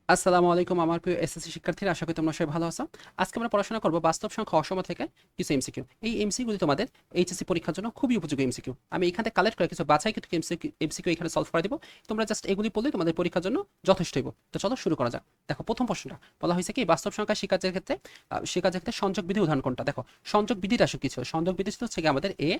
আসসালামু আলাইকুম আমার প্রিয় এসএসসি শিক্ষার্থীরা, আশা করি তোমরা সবাই ভালো আছো। আজকে আমরা পড়াশোনা করব বাস্তব সংখ্যা অসম থেকে কিছু এমসিকিউ। এই এমসিকিউগুলি তোমাদের এইচএসসি পরীক্ষার জন্য খুবই উপযোগী এমসিকিউ। আমি এখান থেকে কালেক্ট করে কিছু বাছাই কিছু এমসিকিউ এখানে সলভ করে দিব। তোমরা জাস্ট এগুলি পড়লেই তোমাদের পরীক্ষার জন্য যথেষ্ট হইব। তো চলো শুরু করা যাক। দেখো, প্রথম প্রশ্নটা বলা হয়েছে কি, বাস্তব সংখ্যা শিকার্যের ক্ষেত্রে সংযোগ বিধি উদাহরণ কোনটা। দেখো, সংযোগ বিধিটা আসলে কিছু, সংযোগ বিধি হচ্ছে কি আমাদের এ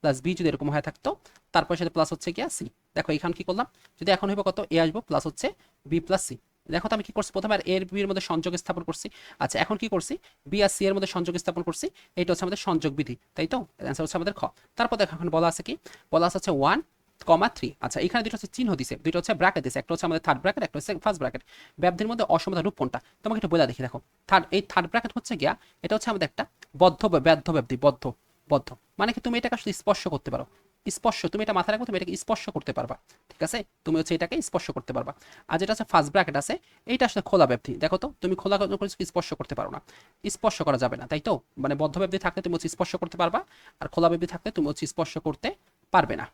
প্লাস বি যদি এরকম হয়ে থাকতো, তারপর সাথে প্লাস হচ্ছে গিয়া সি। দেখো এখানে কি করলাম, যদি এখন হইব কত, এ আসবো প্লাস হচ্ছে বি প্লাস সি। দেখো তো আমি কি করছি, প্রথমে আর এর বি এর মধ্যে সংযোগ স্থাপন করছি। আচ্ছা, এখন কি করছি, বি আর সি এর মধ্যে সংযোগ স্থাপন করছি। এটা হচ্ছে আমাদের সংযোগ বিধি, তাই তো? অ্যান্সার হচ্ছে আমাদের খ। তারপর দেখো এখন বলা আছে কি, বলা আছে হচ্ছে 1,3। আচ্ছা, এখানে দুটো হচ্ছে চিহ্ন দিছে, দুটো হচ্ছে ব্র্যাকেট দিছে, একটা হচ্ছে আমাদের থার্ড ব্র্যাকেট, একটা হচ্ছে ফার্স্ট ব্র্যাকেট। ব্যাপ্তির মধ্যে অসমতা রূপ কোনটা তোমাকে একটু বলে দেখি। দেখো, থার্ড ব্র্যাকেট হচ্ছে গিয়া, এটা হচ্ছে আমাদের একটা ব্যাধ্য ব্যাপ্তি, বদ্ধ বদ্ধ মানে কি, তুমি এটাকে আসলে স্পর্শ করতে পারো। স্পর্শ, তুমি এটা মাথায় রাখো, তুমি এটাকে স্পর্শ করতে পারবা। ঠিক আছে, তুমি হচ্ছে এটাকে স্পর্শ করতে পারবা। আর যেটা হচ্ছে ফার্স্ট ব্র্যাকেট আছে, এইটা আসলে খোলা ব্যাপ্তি। দেখো তো, তুমি খোলা করে স্পর্শ করতে পারো না, স্পর্শ করা যাবে না, তাই তো? মানে বদ্ধ ব্যাপ্তি থাকলে তুমি হচ্ছে স্পর্শ করতে পারবা, আর খোলা ব্যাপ্তি থাকলে তুমি হচ্ছে স্পর্শ করতে পারবে না,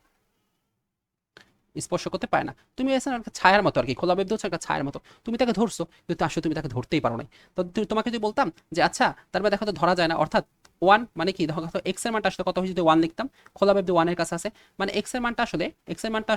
স্পর্শ করতে পারে না। তুমি এসে একটা ছায়ার মতো আর কি, খোলা ব্যাপ্তি হচ্ছে একটা ছায়ার মতো, তুমি তাকে ধরছো কিন্তু আসলে তুমি তাকে ধরতেই পারো না। তো তোমাকে যদি বলতাম যে আচ্ছা, তার মানে দেখো তো ধরা যায় না, অর্থাৎ ওয়ান মানে কি, দেখো এক্স এর মানটা আসলে কত হয়েছে, যদি ওয়ান লিখতাম, খোলা ব্যাপ্তি ওয়ানের কাছে আছে, মানে এক্স এর মানটা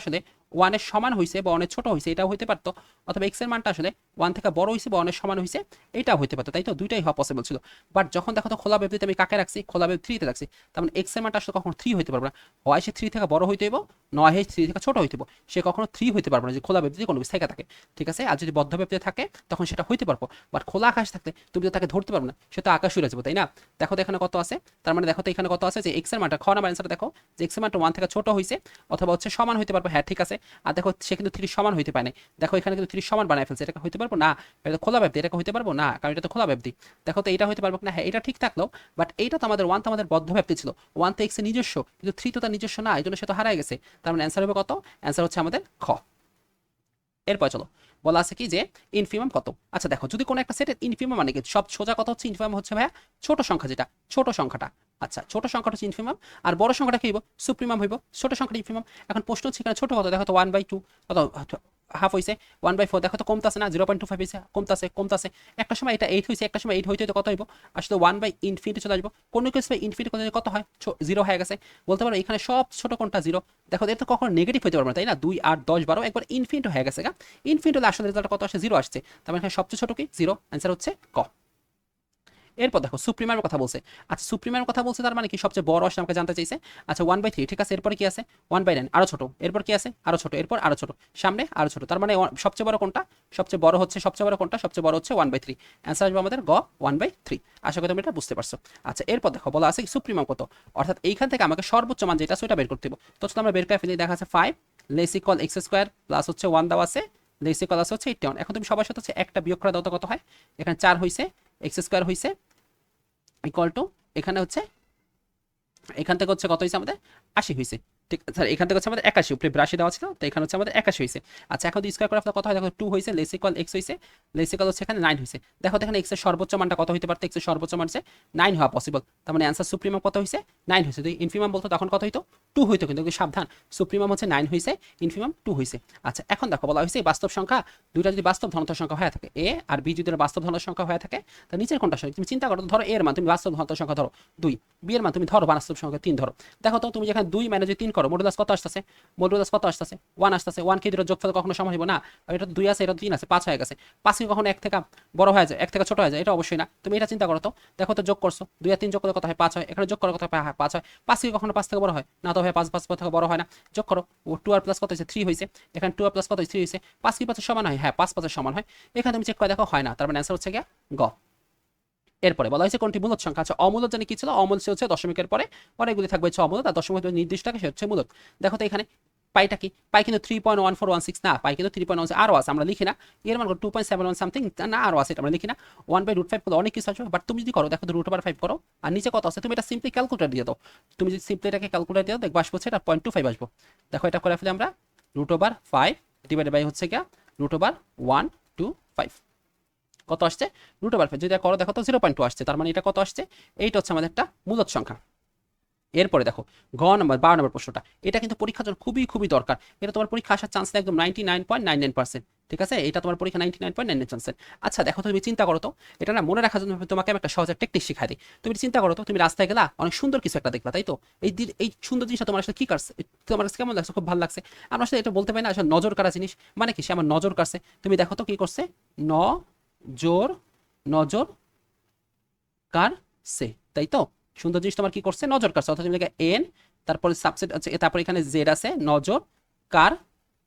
আসলে ওয়ানের সমান হয়েছে বা ওয়ানের ছোট হয়েছে, এটাও হইতে পারতো। অথবা এক্স এর মানটা আসলে ওয়ান থেকে বড় হয়েছে বা ওয়ানের সমান হয়েছে, এটাও হইতে পারতো, তাই তো? দুইটাই হওয়া পসিবল ছিল। বাট যখন দেখো তো খোলা ব্যাপ্তিতে আমি কাকে রাখছি, খোলা ব্যাপ্তি থ্রিতে রাখছি, তার মানে এক্স এর মানটা আসলে কখনো থ্রি হইতে পারবে না। হয় সে থ্রি থেকে বড় হইতে হইব, নয় হয় থ্রি থেকে ছোট হইতে হইব। সে কখনো থ্রি হইতে পারবে না, যে খোলা ব্যাপ্তিতে কোনো কিছু থেকে থাকে। ঠিক আছে, আর যদি বদ্ধ ব্যাপ্তিতে থাকে তখন সেটা হইতে পারবো। বাট খোলা আকাশ থাকলে তুমি তো তাকে ধরতে পারবে না, সে তো আকাশ উড়ে যাবে, তাই না? দেখো তো এখানে কত আছে, তার মানে দেখো তো এখানে কত আছে, যে এক্স এর মানটা, খ নাম্বার অ্যান্সারটা দেখো, যে এক্স এর মানটা ওয়ান থেকে ছোট হয়েছে অথবা হচ্ছে সমান হইতে পারবো। হ্যাঁ ঠিক আছে। আর দেখো সে কিন্তু থ্রি সমান হইতে পারে না। দেখো এখানে কিন্তু থ্রি সমান বানায় ফেলছে, এটাকে হইতে পারবো না। এটা তো খোলা ব্যাপ্তি, এটাকে হইতে পারবো না, কারণ এটা তো খোলা ব্যাপ্তি। দেখো তো এটা হইতে পারবো না, হ্যাঁ এটা ঠিক থাকলো। বাট এইটা তো আমাদের ওয়ান, তো আমাদের বদ্ধ ব্যাপ্তি ছিল, ওয়ান তো এক্স এর নিজস্ব, কিন্তু থ্রি তো তার নিজস্ব না, এই জন্য সে তো হারায় গেছে। তার মানে অ্যান্সার হবে কত, অ্যান্সার হচ্ছে আমাদের খ। এরপর চলো, বলা আছে কি যে ইনফিমাম কত। আচ্ছা দেখো, যদি কোনো একটা সেটের ইনফিমাম মানে কি, সব সোজা কথা হচ্ছে ইনফিমাম হচ্ছে ভাইয়া ছোট সংখ্যা, যেটা ছোট সংখ্যাটা। আচ্ছা, ছোট সংখ্যাটা হচ্ছে ইনফিমাম, আর বড় সংখ্যাটা কি হইব, সুপ্রিমাম হইব। ছোট সংখ্যাটা ইনফিমাম। এখন প্রশ্ন হচ্ছে এখানে ছোট কত, দেখো তো 1/2 কত, হাফ হয়েছে, 1/4, দেখো তো কমতাছে না, 0.25 হয়েছে, কমতাছে কমতাছে। একটা সময় এটা 8 হয়েছে, একটা সময় 8 হইতে হইতে কত হইব, আসলে 1/ইনফিনিটি চলে আসবো। কোনো কিছু ইনফিনিটি কত হয়, জিরো হয়ে গেছে। বলতে পারো এখানে সব ছোট কোনটা, জিরো। দেখো এটা তো কখনো নেগেটিভ হতে পারবে না, তাই না? 2, 8, 10, 12 একবার ইনফিনিট হয়ে গেছে গা। ইনফিনিট হলে আসলে রেজাল্ট কত আসে, জিরো আসছে। তার মানে এখানে সবচেয়ে ছোট কি, জিরো। অ্যান্সার হচ্ছে ক। এরপর দেখো সুপ্রিমামের কথা বলছে। আচ্ছা, সুপ্রিমামের কথা বলছে, তার মানে কি সবচেয়ে বড় আসলে আমাকে জানতে চাইছে। আচ্ছা, 1/3, ঠিক আছে। এরপরে কি আছে, 1/9, আরো ছোট। এরপর কি আছে, আরো ছোট। এরপর আরো ছোট, সামনে আরো ছোট। তার মানে সবচেয়ে বড় কোনটা, সবচেয়ে বড় হচ্ছে, সবচেয়ে বড় কোনটা, সবচেয়ে বড় হচ্ছে 1/3। অ্যান্সার আসবে আমাদের গ, 1/3। আশা করি তুমি এটা বুঝতে পারছো। আচ্ছা, এরপর দেখো বলা আছে সুপ্রিমাম কত, অর্থাৎ এইখান থেকে আমাকে সর্বোচ্চ মান যেটা সেটা বের করতে হবে। তো চলো আমরা বের করে ফেলি। দেখা আছে 5 less equal x square plus হচ্ছে 1 দেওয়া আছে, লেস ইকুয়াল আছে হচ্ছে 81। এখন তুমি সবার সাথে হচ্ছে একটা বিয়োগ করে দাও তো কত হয়। এখানে 4 হইছে, এক্স স্কোয়ার হইছে ইকুয়াল টু, এখানে হচ্ছে, এখান থেকে হচ্ছে কত হয়েছে আমাদের, 80 হয়েছে। ঠিক স্যার, এখান থেকে হচ্ছে আমাদের 81, উপরে 82 দেওয়া ছিল, তো এখানে হচ্ছে আমাদের 81 হয়েছে। আচ্ছা, এখন স্কোয়ার করার ফলে কত হয়, দেখো 2 হয়েছে, লেস ইকুয়াল এক্স হয়েছে, লেস ইকুয়াল হচ্ছে এখানে 9 হয়েছে। দেখো এখানে এক্স এর সর্বোচ্চ মানটা কত হইতে পারতো, এক্স এর সর্বোচ্চ মান হচ্ছে 9 হওয়া পসিবল। তার মানে অ্যান্সার সুপ্রিমাম কত হয়েছে, 9 হয়েছে। যদি ইনফিমাম বলতো তখন কত হইতো, 2 হইতো, কিন্তু সাবধান, সুপ্রিমাম হচ্ছে 9 হয়েছে, ইনফিমাম 2 হয়েছে। আচ্ছা, এখন দেখো বলা হয়েছে বাস্তব সংখ্যা দুইটা যদি বাস্তব ধনাত্মক সংখ্যা হয়ে থাকে, এ আর বি যদি বাস্তব ধনাত্মক সংখ্যা হয়ে থাকে, তাহলে নিচের কোনটা সঠিক। তুমি চিন্তা করো, ধরো এর মান তুমি বাস্তব ধনাত্মক সংখ্যা ধরো 2, বি এর মান তুমি ধরো বাস্তব সংখ্যা 3 ধরো। দেখো তো তুমি যেখানে 2 মানে যদি 3 করো, মডুলাস কত আসতেছে, মডুলাস কত আসতেছে, 1 আসতেছে। 1 কে দুটো যোগফল কখনো সমান হইব না। আর এটা 2 আছে, এটা 3 আছে, 5 হয়ে গেছে। 5 কি কখনো 1 থেকে বড় হয়ে যায়, 1 থেকে ছোট হয়ে যায়, এটা অবশ্যই না। তুমি এটা চিন্তা করো তো, দেখো তো যোগ করছো, 2 আর 3 যোগ করলে কত হয়, 5 হয়। এখানে যোগ করার কত হয়, 5 হয়। 5 কি কখনো 5 থেকে বড় হয় না, তো ভাই 5 5 থেকে বড় হয় না। যোগ করো, ও 2 আর প্লাস কত হয়েছে, 3 হয়েছে। এখানে 2 আর প্লাস কত হয়েছে, 3 হয়েছে। 5 কি 5 এর সমান হয়, হ্যাঁ 5 5 এর সমান হয়। এখানে তুমি চেক করে দেখো হয় না, তার মানে অ্যান্সার হচ্ছে গিয়া গ। এরপরে বলা হয়েছে কোনটি মূলদ সংখ্যা। আচ্ছা, অমূলদ জানি কি ছিল, অমূলদ সে হচ্ছে দশমিকের পরে অনেকগুলি থাকবে হচ্ছে অমূলদ, আর দশমিক নির্দিষ্ট থাকে সে হচ্ছে মূলদ। দেখো তো এখানে পাইটা কি, পাই কিন্তু 3.1416 না, পাই কিন্তু 3.1 আরও আছে, আমরা লিখি না। এর মান 2.71 সামথিং না, আরও আছে, এটা আমরা লিখি না। 1/√5 করলে অনেক কিছু আসবে, বাট তুমি যদি করো, দেখো তো √5 করো, আর নিচে কত আছে, তুমি এটা সিম্পলি ক্যালকুলেটার দিয়ে দাও। তুমি যদি সিম্পলি এটাকে ক্যালকুলেটার দিয়ে দাও, দেখবো আসবে হচ্ছে এটা 0.25 আসবো। দেখো এটা করে ফেলে আমরা, √5 ডিভাইডেড বাই হচ্ছে গিয়া √125 কত আসছে, √5। যদি করো দেখো তো 0.2 আসছে, তার মানে এটা কত আসছে, এইটা হচ্ছে আমাদের একটা মূলদ সংখ্যা। এরপরে দেখো গ নম্বর 12 নম্বর প্রশ্নটা, এটা কিন্তু পরীক্ষার জন্য খুবই খুবই দরকার। এটা তোমার পরীক্ষা আসার চান্স একদম 99.99%। ঠিক আছে, এটা তোমার পরীক্ষা 99.99%। আচ্ছা দেখো তো, তুমি চিন্তা করো তো, এটা না মনে রাখার জন্য তোমাকে আমি একটা সহজ টেকনিক শিখাই দিই। তুমি চিন্তা করো তো, তুমি রাস্তায় গেলা, অনেক সুন্দর কিছু একটা দেখলা, তাই তো? এই সুন্দর জিনিসটা তোমার সাথে কি করছে, তোমার কাছে কেমন লাগছে? খুব ভালো লাগছে। আমরা আসলে এটা বলতে পারি না আসলে নজর কাড়া জিনিস, মানে কি সে আমার নজর কাড়ছে। তুমি দেখো তো কি করছে, নজর, নজর কাড়ছে, তাই তো? সুন্দর জিনিস তোমার কি করছে, নজর কাড়ছে। অর্থাৎ তুমি এন, তারপরে সাবসেট আছে, তারপর এখানে জেড আছে, নজর কার,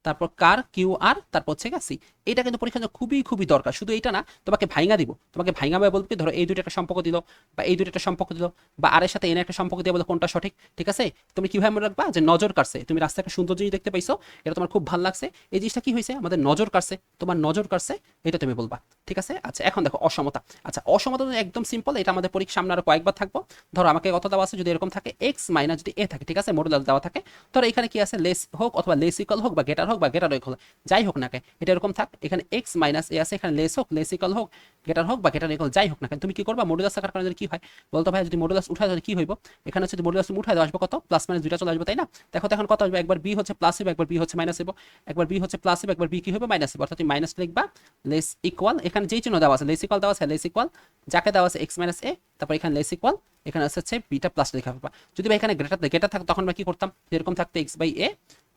তারপর কার কিউ আর, তারপর হচ্ছে সি। এটা কিন্তু পরীক্ষার জন্য খুবই খুবই দরকার। শুধু এটা না, তোমাকে ভাইঙা দিব, তোমাকে ভাইঙা বলবে ধরো এই দুটো একটা সম্পর্ক দিল, বা এই দুটো একটা সম্পর্ক দিল, বা আর এর সাথে এনে একটা সম্পর্ক দিয়ে বলো কোনটা সঠিক। ঠিক আছে, তুমি কিভাবে মনে রাখবা যে নজর কাড়ছে, তুমি রাস্তায় একটা সুন্দর জিনিস দেখতে পাইছো, এটা তোমার খুব ভালো লাগছে, এই জিনিসটা কি হয়েছে, আমাদের নজর কাড়ছে, তোমার নজর কাড়ছে, এটা তুমি বলবা। ঠিক আছে, আচ্ছা এখন দেখো অসমতা। আচ্ছা অসমতা তো একদম সিম্পল, এটা আমাদের পরীক্ষা সামনে আরো কয়েকবার থাকবো। ধরো আমাকে কত দেওয়া আছে, যদি এরকম থাকে এক্স মাইনাস যদি এ থাকে, ঠিক আছে, মডুলাস দেওয়া থাকে, ধরো এখানে কি আছে, লেস হোক অথবা লেস ইকুয়াল হোক, বা গেটার হোক বা গেটার ইকুয়াল, যাই হোক না কেন এটা এরকম থাক, এখানে এক্স মাইনাস এ আছে, এখানে লেস হোক, লেস ইকুয়াল হোক, গেটার হোক বা গেটার ইকুয়াল, যাই হোক না কেন তুমি কি করবা, মডুলাস থাকার কারণে কি হয় বলতো ভাই, যদি মডুলাস উঠায় তাহলে কি হইব, এখানে যদি মডুলাস উঠায় আসবে কত, প্লাস মাইনাস দুইটা চলে আসবে, তাই না? দেখো তো এখন কত আসবে, একবার বি হচ্ছে প্লাস হবে, একবার বি হচ্ছে মাইনাস হবে, একবার বি হচ্ছে প্লাস হবে, একবার বি কি হবে, মাইনাস হবে। অর্থাৎ তুমি মাইনাস লিখবা, লেস ইকুয়াল, এখানে যেই চিহ্ন দেওয়া আছে লেস ইকুয়াল দেওয়া আছে, লেস ইকুয়াল যাকে দেওয়া আছে এক্স মাইনাস এ, তারপর এখানে লেস ইকুয়াল, এখানে হচ্ছে বিটা প্লাস লেখা হবে। যদি ভাই এখানে গেটার থাকতো তখন আমরা কি করতাম, যেরকম থাকতো এক্স বাই এ,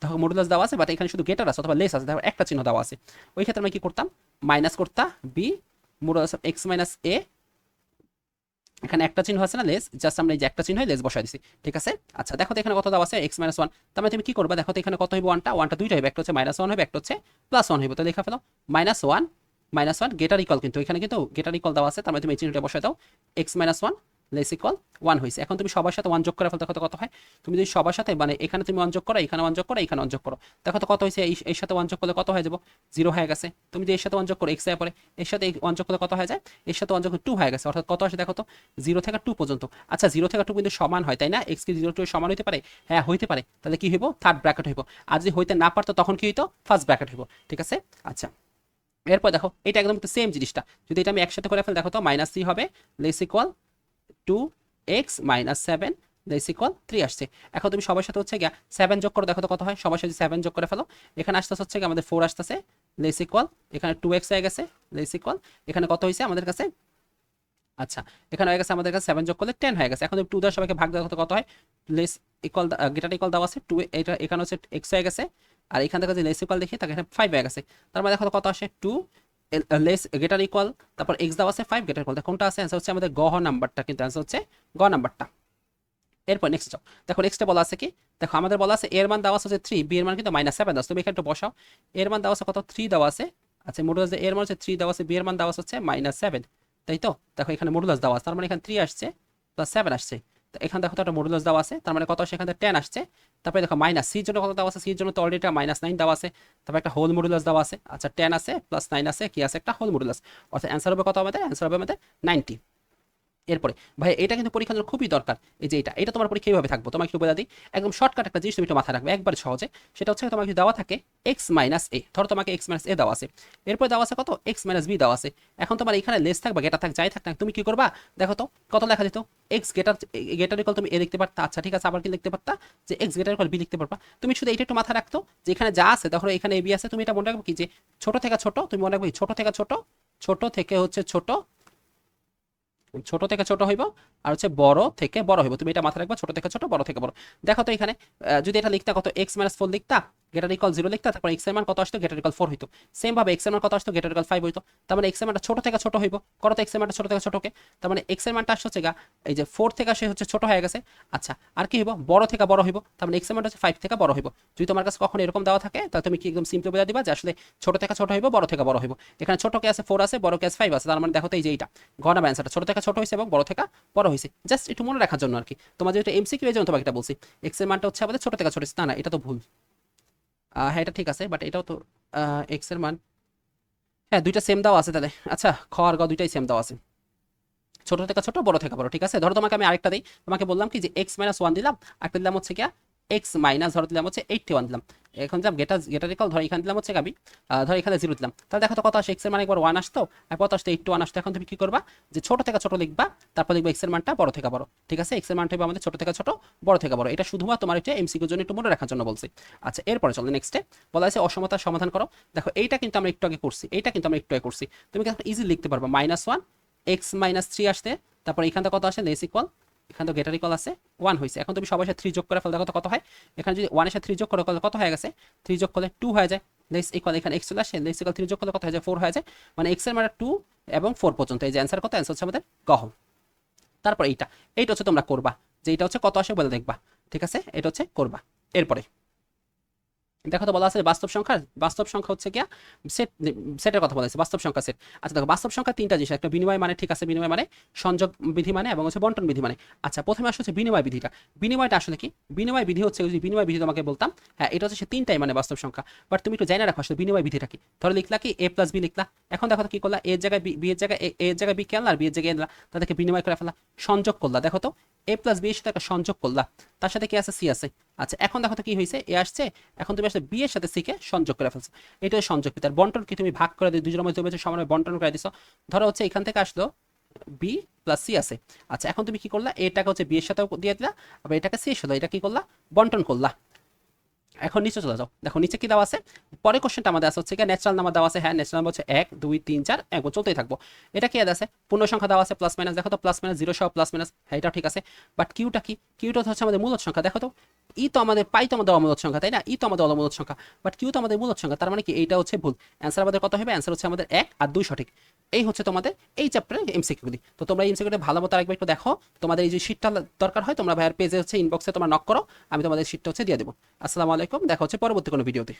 দেখো মডুলাস দেওয়া আছে, বাট এখানে শুধু গেটার আছে অথবা লেস আছে, দেখো একটা চিহ্ন দেওয়া আছে, ওই ক্ষেত্রে আমরা কি করতাম, মাইনাস করতাম B modulus of X minus A, এখানে একটা চিহ্ন আছে না লেস, জাস্ট আমরা এই যে একটা চিহ্ন লেস বসাই দিছি। ঠিক আছে, আচ্ছা দেখো তো এখানে কত দেওয়া আছে এক্স মাইনাস ওয়ান, তার মানে তুমি কি করবে, দেখো তো এখানে কত হইব, ওয়ানটা দুইটা হবে, একটা হচ্ছে মাইনাস ওয়ান হবে, একটা হচ্ছে প্লাস ওয়ান হইব। তো লেখা ফেলো মাইনাস ওয়ান গেটার ইকল, কিন্তু এখানে কিন্তু গেটার ইকল দেওয়া আছে, তার মানে তুমি এই চিহ্নটা বসাই দাও, x minus one less equal one হয়েছে। এখন তুমি সবার সাথে ওয়ান যোগ করে ফেলতে কত হয়, তুমি যদি সবার সাথে মানে এখানে তুমি ওয়ান যোগ করো, এখানে ওয়ান যোগ করো, এখানে ওয়ান যোগ করো, দেখো তো কত হয়েছে, এর সাথে ওয়ান যোগ করলে কত হয়ে যাবো, জিরো হয়ে গেছে। তুমি যদি এর সাথে ওয়ান যোগ করো এক্স এর পরে, এর সাথে ওয়ান যোগ করলে কত হয়ে যায়, এর সাথে ওয়ান যোগ টু হয়ে গেছে। অর্থাৎ কত আসে দেখো তো, জিরো থেকে টু পর্যন্ত। আচ্ছা জিরো থেকে টু কিন্তু সমান হয়, তাই না? এক্স কি জিরো টু সমান হইতে পারে? হ্যাঁ হইতে পারে। তাহলে কি হইব, থার্ড ব্র্যাকেট হইব। আর যদি হইতে না পারতো তখন কি হইতো, ফার্স্ট ব্র্যাকেট হইব। ঠিক আছে, আচ্ছা এরপর দেখো এটা একদম সেম জিনিসটা, যদি এটা আমি একসাথে করে ফেল, দেখো তো মাইনাস থ্রি হবে, less equal to x minus seven less equal three আসছে। এখন তুমি সবার সাথে হচ্ছে গিয়া সেভেন যোগ করো, দেখো তো কত হয়, সবার সাথে সেভেন যোগ করে ফেলো, এখানে আসতেছে হচ্ছে আমাদের ফোর আসতেছে, লেস ইকুয়াল এখানে টু এক্স হয়ে গেছে, লেস ইকুয়াল এখানে কত হয়েছে আমাদের কাছে, আচ্ছা এখানে হয়ে গেছে আমাদের কাছে সেভেন যোগ করলে টেন হয়ে গেছে। এখন টু দ্বারা সবাইকে ভাগ দেওয়া কত হয়, লেস ইকুয়াল গেটার ইকুয়াল দেওয়া আছে টু, এটা এখানে হচ্ছে এক্স হয়ে গেছে, আর এখান থেকে যে লেস ইকুয়াল দেখি তাকে এখানে ফাইভ হয়ে গেছে। তার মানে দেখো তো কত আসে, টু লেস গেটার ইকুয়াল, তারপর এক্স দেওয়া আছে ফাইভ, গেটার ইকুয়াল কোনটা আছে, অ্যান্সার হচ্ছে আমাদের গ নাম্বারটা, কিন্তু অ্যান্সার হচ্ছে গ নাম্বারটা। এরপর নেক্সট যাও, দেখো নেক্সটে বলা আছে কি, দেখো আমাদের বলা আছে এর মান দেওয়া আছে থ্রি, বি এর মান কিন্তু মাইনাস সেভেন দাও, তুমি এখানে একটু বসাও, এর মান দেওয়া আছে কত, থ্রি দেওয়া আছে, আচ্ছা মডুলাস এর মান হচ্ছে থ্রি দেওয়া আছে, বি এর মান দেওয়া হচ্ছে মাইনাস সেভেন, তাই তো? দেখো এখানে মডুলাস দেওয়া আছে, তার মানে এখানে থ্রি আসছে প্লাস সেভেন আসছে, তো এখানে দেখো তো একটা মডুলাস দেওয়া আছে, তার মানে কত আসছে, এখানে টেন আসছে। তারপরে দেখো মাইনাস সির জন্য কত দেওয়া আছে, সির জন্য তো অলরেডি মাইনাস নাইন দেওয়া আছে, তারপর একটা হোল মডুলাস দেওয়া আছে, আচ্ছা টেন আছে প্লাস নাইন আছে, কি আছে, একটা হোল মডুলাস। অর্থাৎ অ্যান্সার হবে কত, আমাদের অ্যান্সার হবে আমাদের 90। এরপরে ভাই এটা কিন্তু পরীক্ষার জন্য খুবই দরকার, এই যে এটা তোমার পরীক্ষা এইভাবে থাকবো, তোমাকে একটু বলে দিই, একদম শর্টকাট একটা জিনিস তুমি একটু মাথায় রাখবে একবার সহজে। সেটা হচ্ছে তোমাকে দেওয়া থাকে এক্স মাইনাস এ, ধরো তোমাকে এক্স মাইনাস এ দেওয়া আছে, এরপর দেওয়া আছে কত, এক্স মাইনাস বি দেওয়া আছে। এখন তোমার এখানে লেস থাক বা গেটার থাক, যাই থাক না, তুমি কি করবা, দেখো তো কত লেখা যেত, এক্স গেটার ইকুয়াল তুমি এ লিখতে পারতা, আচ্ছা ঠিক আছে, আবার কি লিখতে পারতা, যে এক্স গেটার ইকুয়াল বি লিখতে পারবা। তুমি শুধু এটা একটু মাথায় রাখতো যে এখানে যা আছে, দেখো এখানে এ বি আছে, তুমি এটা মনে রাখবে কি, যে ছোট থেকে ছোট, তুমি মনে রাখবে ছোট থেকে ছোট, ছোট থেকে হচ্ছে ছোট, ছোট থেকে ছোট হইব, আর হচ্ছে বড় থেকে বড় হইব, তুমি এটা মাথায় রাখবা, ছোট থেকে ছোট বড় থেকে বড়। দেখো তো এখানে যদি এটা লিখতা কত, এক্স মাইনাস ফোর লিখতা, গেটার ইকুয়াল জিরো লিখতা, তারপর এক্স এর মান কত আসতো, গেটার ইকুয়াল ফোর হইতো, সেম ভাবে এক্স এর মান কত আসতো, গেটার ইকুয়াল ফাইভ হইতো। তার মানে এক্স এর মানটা ছোট থেকে ছোট হইব, করো তো এক্স এর মানটা ছোট থেকে ছোটকে, তার মানে এক্স এর মানটা আসছে হচ্ছে গা, এই যে ফোর থেকে আসে হচ্ছে ছোট হয়ে গেছে। আচ্ছা আর কি হইব, বড় থেকে বড় হইব, তার মানে এক্স এর মানটা হচ্ছে ফাইভ থেকে বড় হইব। যদি তোমার কাছে কখনো এরকম দেওয়া থাকে, তাহলে তুমি কি একদম সিম্পল বলে দিবা যে আসলে ছোট থেকে ছোট হইব, বড় থেকে বড় হইব। এখানে ছোট কে আছে ফোর আছে, বড় কে আছে ফাইভ আছে, তার মানে দেখো তো এই যে এইটা ঘনা অ্যান্সারটা ছোট থেকে ছোট হয়েছে এবং বড় থেকে বড় হয়েছে, জাস্ট একটু মনে রাখার জন্য আর কি। তোমার যেটা এমসিকিউ এই জন্য তোমাকে এটা বলছি, এক্স এর মানটা হচ্ছে আমাদের ছোট থেকে ছোট, না না এটা তো ভুল, হ্যাঁ এটা ঠিক আছে, বাট এটাও তো এক্স এর মান, হ্যাঁ দুইটা সেম দাও আছে তাহলে, আচ্ছা খ আর গ দুইটাই সেম দাও আছে, ছোট থেকে ছোট বড় থেকে বড়। ঠিক আছে, ধরো তোমাকে আমি আরেকটা দিই, তোমাকে বললাম কি যে এক্স মাইনাস ওয়ান দিলাম, একটা দিলাম হচ্ছে কি এক্স মাইনাস ধরো দিলাম হচ্ছে 81 দিলাম, এখন যা গেটার ইকাল ধর এখানে দিলাম হচ্ছে আমি ধর এখানে 0 দিলাম, তাহলে দেখো তো কত আসে, এক্স এর মানে একবার 1 আসতো আর কত আসতো 81 আসতো। এখন তুমি কি করবা যে ছোট থেকে ছোট লিখবা, তারপর লিখবা এক্স এর মানটা বড় থেকে বড়, ঠিক আছে? এক্স এর মানটা হবে আমাদের ছোট থেকে ছোট বড় থেকে বড়, এটা শুধুমাত্র তোমার একটা এমসিকিউর জন্য একটু মনে রাখার জন্য বলছি। আচ্ছা এরপরে চলো নেক্সটে বলা আছে অসমতার সমাধান করো। দেখো এইটা কিন্তু আমরা একটু আগে করছি, এইটা কিন্তু আমরা একটু আগে করছি, তুমি কিন্তু ইজি লিখতে পারবা -1 এক্স মাইনাস 3 আসতে, তারপর এখান থেকে কত আসে লেস ইকুয়াল, এখানে তো গেটার ইকুয়াল আছে 1 হয়েছে। এখন তুমি সবার সাথে 3 যোগ করে ফেল, দেখো তো কত হয়, এখানে যদি 1 এর সাথে 3 যোগ করো কত হয়ে গেছে, 3 যোগ করলে 2 হয়ে যায়, লেস ইকুয়াল এখানে x চলে আসে, লেস ইকুয়াল 3 যোগ করলে কত হয়ে যায় 4 হয়ে যায়, মানে x এর মানে 2 এবং 4 পর্যন্ত। এই যে অ্যান্সার কত, অ্যান্সার হচ্ছে আমাদের ক। তারপর এইটা হচ্ছে তোমরা করবা, যে এটা হচ্ছে কত আসে বলে দেখবা, ঠিক আছে? এটা হচ্ছে করবা। এরপরে দেখো তো বলা আছে বাস্তব সংখ্যা হচ্ছে গিয়া সেটের কথা বলা আছে, বাস্তব সংখ্যা সেট। আচ্ছা দেখো বাস্তব সংখ্যা তিনটা জিনিস, একটা বিনিময় মানে, ঠিক আছে? বিনিময় মানে সংযোগ বিধি মানে এবং হচ্ছে বন্টন বিধি মানে। আচ্ছা প্রথমে আসলে হচ্ছে বিনিময় বিধিটা, বিনিময়টা আসলে কি? বিনিময় বিধি হচ্ছে, যদি বিনিময় বিধি তোমাকে বলতাম, হ্যাঁ এটা হচ্ছে সে তিনটাই মানে বাস্তব সংখ্যা, বাট তুমি একটু জানা রাখো আসলে বিনিময় বিধিটা কি। ধরো লিখলা কি a প্লাস বি লিখলা, এখন দেখো তো কি করলা, এর জায়গায় বি এর জায়গায় এ এর জায়গায় বি কে আনলা আর বি এর জায়গায় আনলা, তাদেরকে বিনিময় করে ফেলা, সংযোগ করলা। দেখো তো a প্লাস বি এর সাথে একটা সংযোগ করলা, তার সাথে কি আছে, সি আছে। আচ্ছা এখন দেখো তো কি হয়েছে, এ আসছে, এখন তুমি আসলে বি এর সাথে সি কে সংযোগ করে ফেলছো, এটা সংযোগ। তার বন্টন কি, তুমি ভাগ করে দিয়ে দুজনের মধ্যে তুমি সমানে বন্টন করে দিছো। ধরো হচ্ছে এখান থেকে আসলো বি প্লাস সি আছে। আচ্ছা এখন তুমি কি করলা, এটাকে হচ্ছে বি এর সাথেও দিয়ে দিলা, আবার এটাকে সি এর সাথে, এটা কি করলা, বন্টন করলা। এখন নিচে চলে যাও, দেখো নিচে কি দেওয়া আছে, পরের কোশ্চেনটা আমাদের আছে হচ্ছে ন্যাচারাল নাম্বার দেওয়া আছে, হ্যাঁ ন্যাচারাল নাম্বার হচ্ছে 1 2 3 4 একবার চলতেই থাকবো। এটা কি আছে, পূর্ণ সংখ্যা দেওয়া আছে প্লাস মাইনাস, দেখো তো প্লাস মাইনাস 0 সহ প্লাস মাইনাস, হ্যাঁ এটাও ঠিক আছে। বাট কিউটা কি, কিউটা হচ্ছে আমাদের মূলত সংখ্যা, দেখো তো ই তো আমাদের পাই তো আমাদের অমূলত সংখ্যা, তাই না? ই তো আমাদের অমূলত সংখ্যা, বাট কিউ তো আমাদের মূলত সংখ্যা, তার মানে কি এইটা হচ্ছে ভুল। অ্যান্সার আমাদের কত হবে, অ্যান্সার হচ্ছে আমাদের 1 আর 2 সঠিক। এই হচ্ছে তোমাদের এই চ্যাপ্টারের এমসিকিউগুলি। তো তোমরা এই এমসিকিউটা ভালো মতো আরেকবার একটু দেখো, তোমাদের এই যে শীটটা দরকার হয় তোমরা ভাইয়ার পেজে হচ্ছে ইনবক্সে তোমরা নক করো, আমি তোমাদের শীটটা হচ্ছে দিয়ে দেবো। আসসালামু আলাইকুম, দেখা হচ্ছে পরবর্তী কোনো ভিডিওতে।